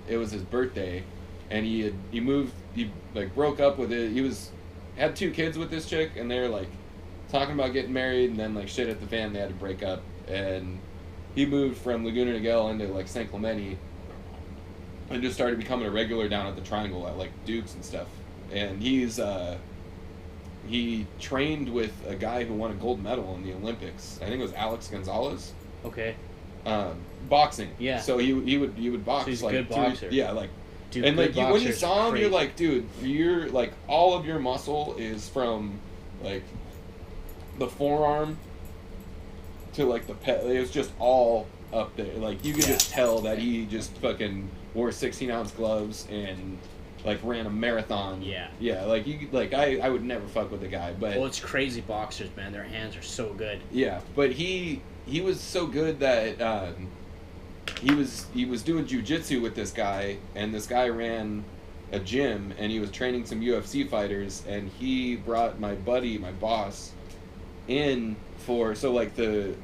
it was his birthday, and he like broke up with it. Had 2 kids with this chick, and they're like talking about getting married, and then like shit at the fan, they had to break up, and he moved from Laguna Niguel into like San Clemente, and just started becoming a regular down at the Triangle at like Duke's and stuff. And he trained with a guy who won a gold medal in the Olympics. I think it was Alex Gonzalez. Okay. Boxing. Yeah. So he would box. So he's a like good boxer. Yeah, like. Dude, And like when you saw him, crazy. you're like, dude, you're like all of your muscle is from like the forearm to like the pet. It was just all up there. Like you could just tell that he just fucking wore 16-ounce gloves and like ran a marathon. Yeah. Yeah. Like I would never fuck with the guy, but Well, it's crazy boxers, man. Their hands are so good. yeah, but he was so good that he was doing jiu-jitsu with this guy, and this guy ran a gym, and he was training some UFC fighters, and he brought my buddy, my boss, in for like the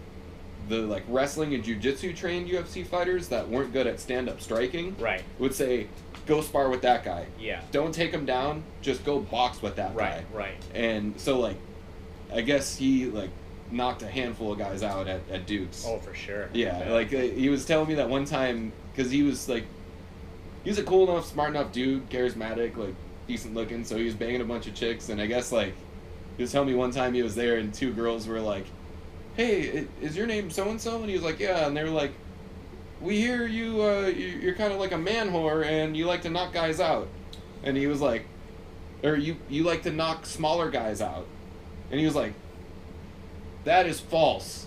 like wrestling and jiu-jitsu trained UFC fighters that weren't good at stand-up striking. Right. Would say, go spar with that guy. Yeah. Don't take him down. Just go box with that guy. Right. And so like, I guess he like knocked a handful of guys out at Duke's. Oh, for sure. Yeah, like he was telling me that one time, because he was a cool enough, smart enough dude, charismatic, like decent looking, so he was banging a bunch of chicks, and I guess like he was telling me one time he was there and 2 girls were like, "Hey, is your name so and so?" And he was like, "Yeah," and they were like, "We hear you're kind of like a man whore and you like to knock guys out," and he was like, "Or you like to knock smaller guys out," and he was like, "That is false.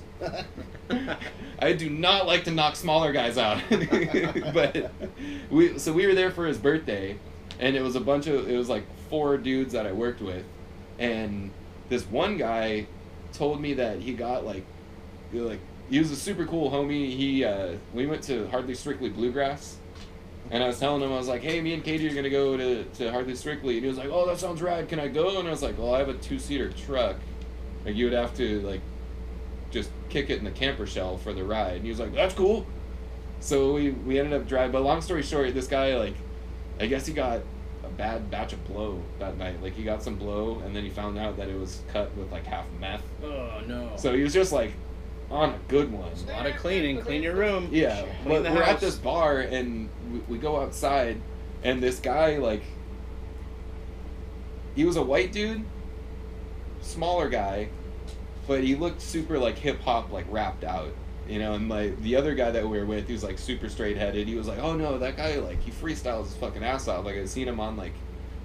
I do not like to knock smaller guys out." But we were there for his birthday, and it was like 4 dudes that I worked with, and this one guy told me that he got like he was a super cool homie. We went to Hardly Strictly Bluegrass, and I was telling him, I was like, "Hey, me and Katie are gonna go to Hardly Strictly," and he was like, "Oh, that sounds rad. Can I go?" And I was like, "Well, I have a 2-seater truck. Like, you would have to, like, just kick it in the camper shell for the ride." And he was like, "That's cool." So we ended up driving. But long story short, this guy, like, I guess he got a bad batch of blow that night. Like, he got some blow, and then he found out that it was cut with, like, half meth. Oh, no. So he was just, like, on a good one. A lot of cleaning. Clean your room. Yeah. Clean But the we're house. at this bar, and we go outside, and this guy, like, he was a white dude, smaller guy, but he looked super like hip hop, like rapped out, you know. And like the other guy that we were with, he was like super straight headed. He was like, "Oh no, that guy, like, he freestyles his fucking ass off. Like, I've seen him on like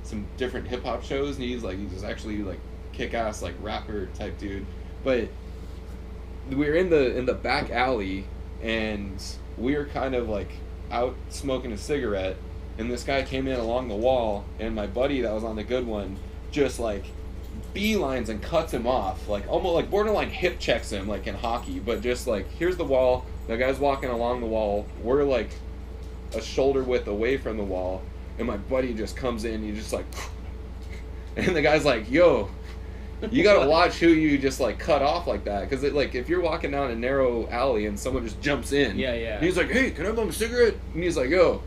some different hip hop shows, and he's just actually like kick ass like rapper type dude." But we were in the back alley, and we were kind of like out smoking a cigarette, and this guy came in along the wall, and my buddy that was on the good one just like beelines and cuts him off, like almost like borderline hip checks him like in hockey, but just like, here's the wall, the guy's walking along the wall, we're like a shoulder width away from the wall, and my buddy just comes in, he just like and the guy's like, "Yo, you gotta watch who you just like cut off like that," because like if you're walking down a narrow alley and someone just jumps in, Yeah. and he's like, "Hey, can I have a cigarette?" And he's like, "Yo,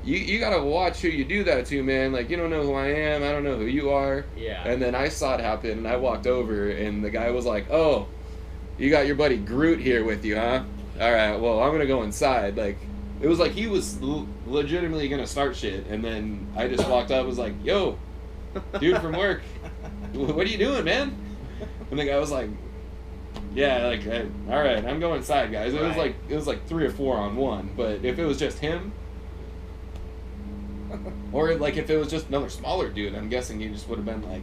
you gotta watch who you do that to, man. Like, you don't know who I am, I don't know who you are." Yeah. And then I saw it happen, and I walked over, and the guy was like, "Oh, you got your buddy Groot here with you, huh? All right, well, I'm gonna go inside." Like, it was like he was legitimately gonna start shit, and then I just walked up and was like, "Yo, dude from work, what are you doing, man?" And the guy was like, "Yeah, like, all right, I'm going inside, guys." It was like 3 or 4 on one, but if it was just him, or like if it was just another smaller dude, I'm guessing he just would have been like,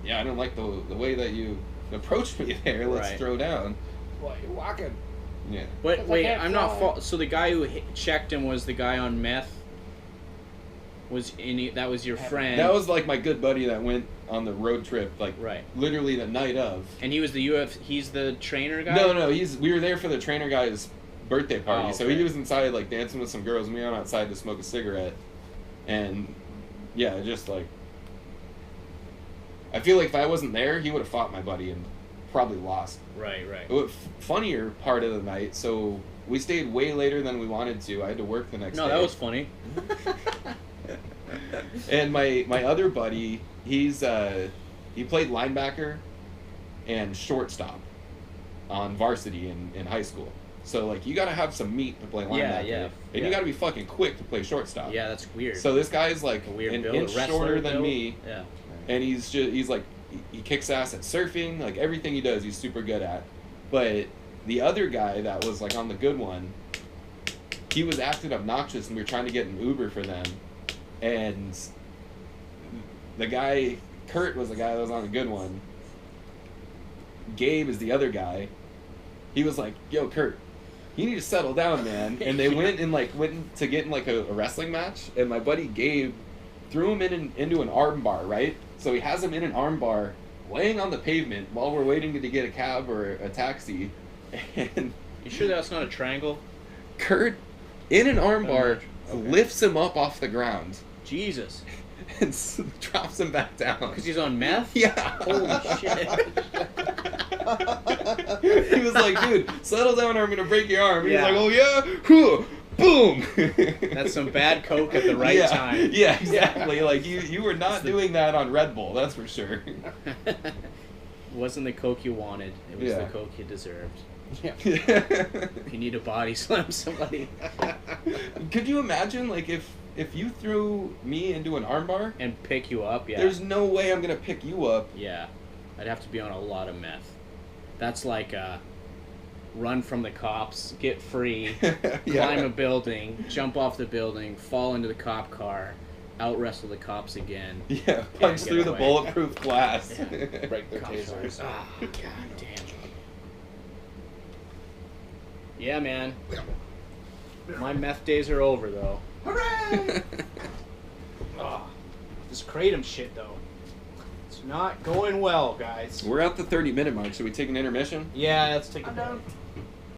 "Yeah, I don't like the way that you approached me there. Let's Right. throw down." Well, you're walking. Yeah. Wait, Because I can't I'm not. fly. So the guy who checked him was the guy on meth. That was your friend. That was like my good buddy that went on the road trip, like Right. literally the night of. And he was the He's the trainer guy. No, we were there for the trainer guy's birthday party, Oh, so okay. he was inside like dancing with some girls, and we went outside to smoke a cigarette, and yeah, just like, I feel like if I wasn't there, he would have fought my buddy and probably lost. Right. The funnier part of the night, so we stayed way later than we wanted to. I had to work the next day. No, that was funny. And my other buddy, he played linebacker and shortstop on varsity in high school. So like you gotta have some meat to play linebacker, and you gotta be fucking quick to play shortstop. Yeah, that's weird. So this guy's like an inch shorter than me, Yeah. and he's like he kicks ass at surfing. Like everything he does, he's super good at. But the other guy that was like on the good one, he was acting obnoxious, and we were trying to get an Uber for them, and the guy Kurt was the guy that was on the good one. Gabe is the other guy. He was like, "Yo, Kurt, you need to settle down, man." And they went to get in like a wrestling match, and my buddy Gabe threw him into an arm bar, right? So he has him in an arm bar, laying on the pavement while we're waiting to get a cab or a taxi. And you sure that's not a triangle? Kurt, in an arm bar, lifts him up off the ground. Jesus. And drops him back down. Because he's on meth? Yeah. Holy shit. He was like, "Dude, settle down or I'm gonna break your arm." Yeah. He's like, "Oh yeah? Whew. Boom." That's some bad coke at the right time. Yeah, exactly. Like you were not doing that on Red Bull, that's for sure. It wasn't the coke you wanted. It was the coke you deserved. Yeah. You need to body slam somebody. Could you imagine, like, if you threw me into an armbar and pick you up? Yeah. There's no way I'm gonna pick you up. Yeah, I'd have to be on a lot of meth. That's like run from the cops, get free, climb a building, jump off the building, fall into the cop car, out wrestle the cops again. Yeah, punch through the bulletproof glass. Yeah. Break their tasers. Ah, god damn. Yeah, man. My meth days are over, though. Hooray! This kratom shit, though. It's not going well, guys. We're at the 30-minute mark. Should we take an intermission? Yeah, let's take a I'm break. down.